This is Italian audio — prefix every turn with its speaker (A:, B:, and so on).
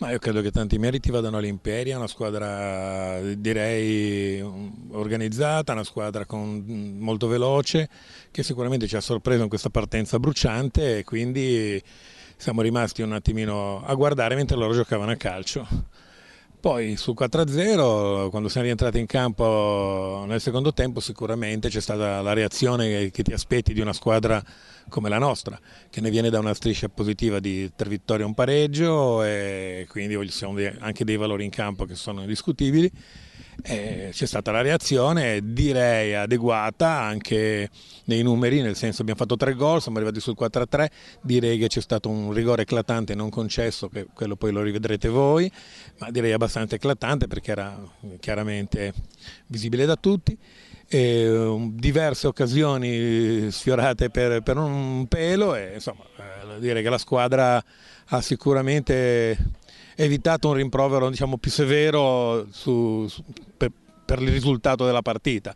A: Ma io credo che tanti meriti vadano all'Imperia, una squadra direi organizzata, una squadra molto veloce che sicuramente ci ha sorpreso in questa partenza bruciante e quindi siamo rimasti un attimino a guardare mentre loro giocavano a calcio. Poi sul 4-0, quando siamo rientrati in campo nel secondo tempo, sicuramente c'è stata la reazione che ti aspetti di una squadra come la nostra, che ne viene da una striscia positiva di 3 vittorie e un pareggio e quindi ci sono anche dei valori in campo che sono indiscutibili. C'è stata la reazione, direi adeguata anche nei numeri, nel senso abbiamo fatto 3 gol, siamo arrivati sul 4-3, direi che c'è stato un rigore eclatante non concesso, che quello poi lo rivedrete voi, ma direi abbastanza eclatante perché era chiaramente visibile da tutti. Diverse occasioni sfiorate per un pelo e insomma direi che la squadra ha sicuramente evitato un rimprovero diciamo, più severo per il risultato della partita.